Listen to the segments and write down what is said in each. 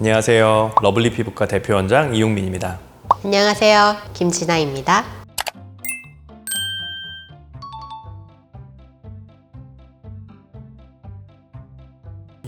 안녕하세요. 러블리 피부과 대표원장 이용민입니다. 안녕하세요. 김진아입니다.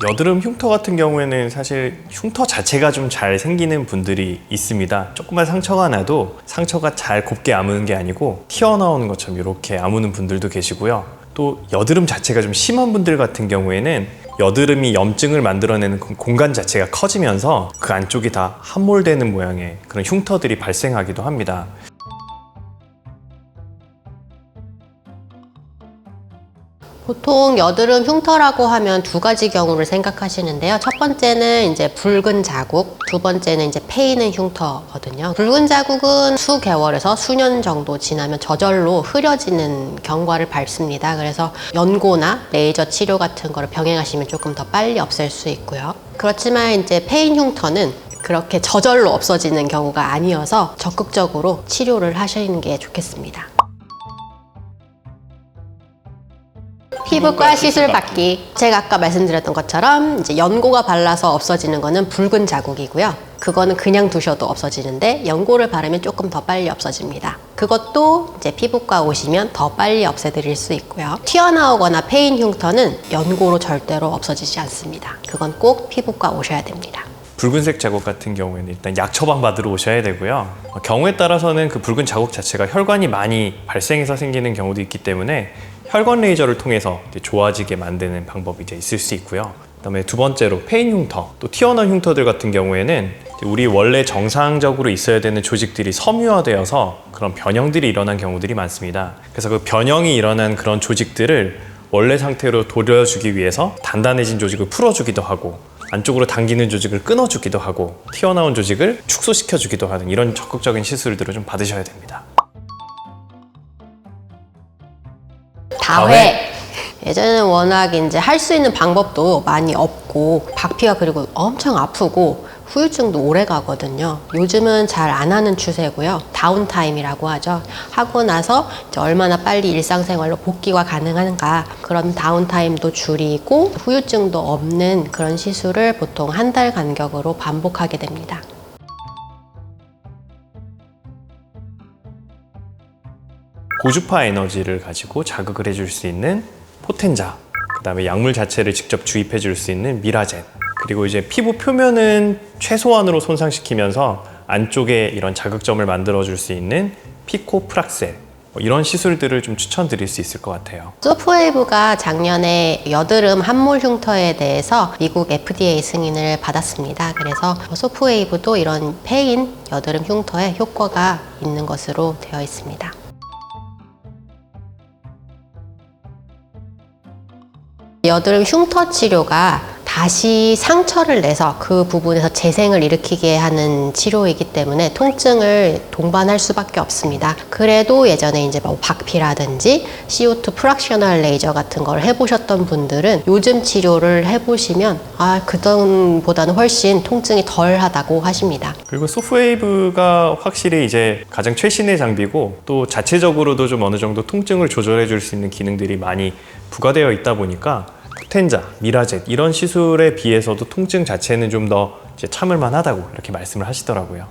여드름 흉터 같은 경우에는 사실 흉터 자체가 좀 잘 생기는 분들이 있습니다. 조그만 상처가 나도 상처가 잘 곱게 아무는 게 아니고 튀어나오는 것처럼 이렇게 아무는 분들도 계시고요. 또 여드름 자체가 좀 심한 분들 같은 경우에는 여드름이 염증을 만들어내는 공간 자체가 커지면서 그 안쪽이 다 함몰되는 모양의 그런 흉터들이 발생하기도 합니다. 보통 여드름 흉터라고 하면 두 가지 경우를 생각하시는데요. 첫 번째는 이제 붉은 자국, 두 번째는 이제 패이는 흉터거든요. 붉은 자국은 수개월에서 수년 정도 지나면 저절로 흐려지는 경과를 밟습니다. 그래서 연고나 레이저 치료 같은 거를 병행하시면 조금 더 빨리 없앨 수 있고요. 그렇지만 이제 패인 흉터는 그렇게 저절로 없어지는 경우가 아니어서 적극적으로 치료를 하시는 게 좋겠습니다. 피부과 시술 받기. 제가 아까 말씀드렸던 것처럼 이제 연고가 발라서 없어지는 거는 붉은 자국이고요. 그거는 그냥 두셔도 없어지는데 연고를 바르면 조금 더 빨리 없어집니다. 그것도 이제 피부과 오시면 더 빨리 없애드릴 수 있고요. 튀어나오거나 패인 흉터는 연고로 절대로 없어지지 않습니다. 그건 꼭 피부과 오셔야 됩니다. 붉은색 자국 같은 경우에는 일단 약 처방 받으러 오셔야 되고요. 경우에 따라서는 그 붉은 자국 자체가 혈관이 많이 발생해서 생기는 경우도 있기 때문에 혈관 레이저를 통해서 좋아지게 만드는 방법이 이제 있을 수 있고요. 그다음에 두 번째로 패인 흉터, 또 튀어나온 흉터들 같은 경우에는 우리 원래 정상적으로 있어야 되는 조직들이 섬유화되어서 그런 변형들이 일어난 경우들이 많습니다. 그래서 그 변형이 일어난 그런 조직들을 원래 상태로 돌려주기 위해서 단단해진 조직을 풀어주기도 하고 안쪽으로 당기는 조직을 끊어주기도 하고 튀어나온 조직을 축소시켜주기도 하는 이런 적극적인 시술들을 좀 받으셔야 됩니다. 다회. 예전에는 워낙 이제 할 수 있는 방법도 많이 없고 박피가 그리고 엄청 아프고 후유증도 오래 가거든요. 요즘은 잘 안 하는 추세고요. 다운타임이라고 하죠. 하고 나서 이제 얼마나 빨리 일상생활로 복귀가 가능한가, 그런 다운타임도 줄이고 후유증도 없는 그런 시술을 보통 한 달 간격으로 반복하게 됩니다. 고주파 에너지를 가지고 자극을 해줄 수 있는 포텐자, 그 다음에 약물 자체를 직접 주입해 줄 수 있는 미라젠, 그리고 이제 피부 표면은 최소한으로 손상시키면서 안쪽에 이런 자극점을 만들어 줄 수 있는 피코프락셀, 이런 시술들을 좀 추천드릴 수 있을 것 같아요. 소프웨이브가 작년에 여드름 함몰 흉터에 대해서 미국 FDA 승인을 받았습니다. 그래서 소프웨이브도 이런 패인 여드름 흉터에 효과가 있는 것으로 되어 있습니다. 여드름 흉터 치료가 다시 상처를 내서 그 부분에서 재생을 일으키게 하는 치료이기 때문에 통증을 동반할 수밖에 없습니다. 그래도 예전에 이제 뭐 박피라든지 CO2 프락셔널 레이저 같은 걸 해보셨던 분들은 요즘 치료를 해보시면 그전보다는 훨씬 통증이 덜 하다고 하십니다. 그리고 소프웨이브가 확실히 이제 가장 최신의 장비고 또 자체적으로도 좀 어느 정도 통증을 조절해 줄 수 있는 기능들이 많이 부과되어 있다 보니까 포텐자, 미라젯 이런 시술에 비해서도 통증 자체는 좀 더 참을만 하다고 이렇게 말씀을 하시더라고요.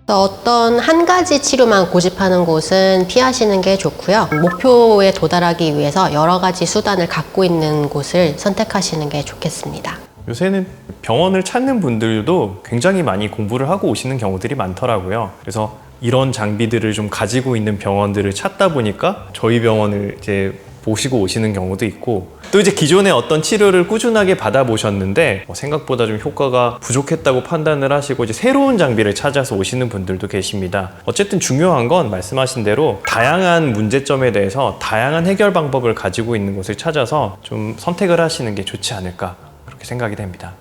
어떤 한 가지 치료만 고집하는 곳은 피하시는 게 좋고요. 목표에 도달하기 위해서 여러 가지 수단을 갖고 있는 곳을 선택하시는 게 좋겠습니다. 요새는 병원을 찾는 분들도 굉장히 많이 공부를 하고 오시는 경우들이 많더라고요. 그래서 이런 장비들을 좀 가지고 있는 병원들을 찾다 보니까 저희 병원을 이제 보시고 오시는 경우도 있고, 또 이제 기존에 어떤 치료를 꾸준하게 받아보셨는데 생각보다 좀 효과가 부족했다고 판단을 하시고 이제 새로운 장비를 찾아서 오시는 분들도 계십니다. 어쨌든 중요한 건 말씀하신 대로 다양한 문제점에 대해서 다양한 해결 방법을 가지고 있는 곳을 찾아서 좀 선택을 하시는 게 좋지 않을까, 그렇게 생각이 됩니다.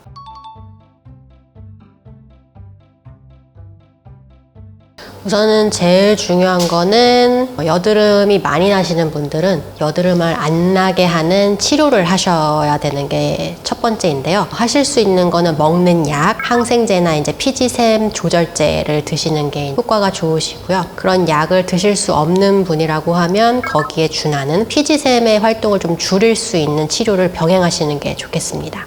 우선은 제일 중요한 거는 여드름이 많이 나시는 분들은 여드름을 안 나게 하는 치료를 하셔야 되는 게 첫 번째인데요. 하실 수 있는 거는 먹는 약, 항생제나 이제 피지샘 조절제를 드시는 게 효과가 좋으시고요. 그런 약을 드실 수 없는 분이라고 하면 거기에 준하는 피지샘의 활동을 좀 줄일 수 있는 치료를 병행하시는 게 좋겠습니다.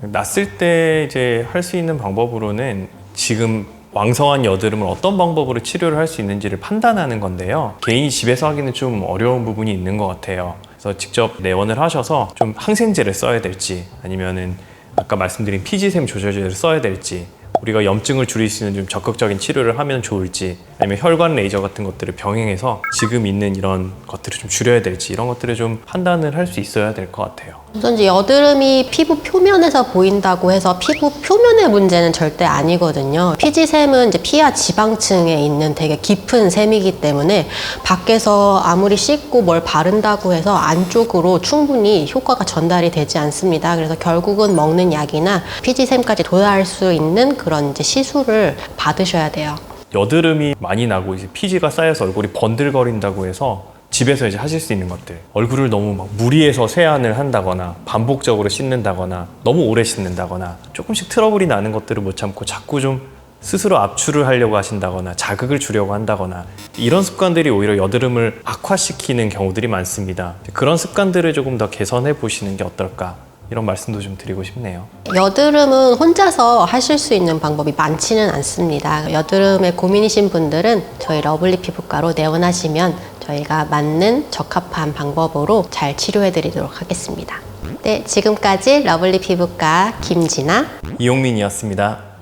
났을 때 이제 할 수 있는 방법으로는 지금 왕성한 여드름을 어떤 방법으로 치료를 할 수 있는지를 판단하는 건데요. 개인이 집에서 하기는 좀 어려운 부분이 있는 것 같아요. 그래서 직접 내원을 하셔서 좀 항생제를 써야 될지 아니면은 아까 말씀드린 피지샘 조절제를 써야 될지 우리가 염증을 줄일 수 있는 좀 적극적인 치료를 하면 좋을지 아니면 혈관 레이저 같은 것들을 병행해서 지금 있는 이런 것들을 좀 줄여야 될지 이런 것들을 좀 판단을 할 수 있어야 될 것 같아요. 우선 이제 여드름이 피부 표면에서 보인다고 해서 피부 표면의 문제는 절대 아니거든요. 피지샘은 이제 피하 지방층에 있는 되게 깊은 샘이기 때문에 밖에서 아무리 씻고 뭘 바른다고 해서 안쪽으로 충분히 효과가 전달이 되지 않습니다. 그래서 결국은 먹는 약이나 피지샘까지 도달할 수 있는 그런 이제 시술을 받으셔야 돼요. 여드름이 많이 나고 이제 피지가 쌓여서 얼굴이 번들거린다고 해서 집에서 이제 하실 수 있는 것들, 얼굴을 너무 막 무리해서 세안을 한다거나 반복적으로 씻는다거나 너무 오래 씻는다거나 조금씩 트러블이 나는 것들을 못 참고 자꾸 좀 스스로 압출을 하려고 하신다거나 자극을 주려고 한다거나 이런 습관들이 오히려 여드름을 악화시키는 경우들이 많습니다. 그런 습관들을 조금 더 개선해 보시는 게 어떨까 이런 말씀도 좀 드리고 싶네요. 여드름은 혼자서 하실 수 있는 방법이 많지는 않습니다. 여드름에 고민이신 분들은 저희 러블리 피부과로 내원하시면 저희가 맞는 적합한 방법으로 잘 치료해 드리도록 하겠습니다. 네, 지금까지 러블리 피부과 김진아, 이용민이었습니다.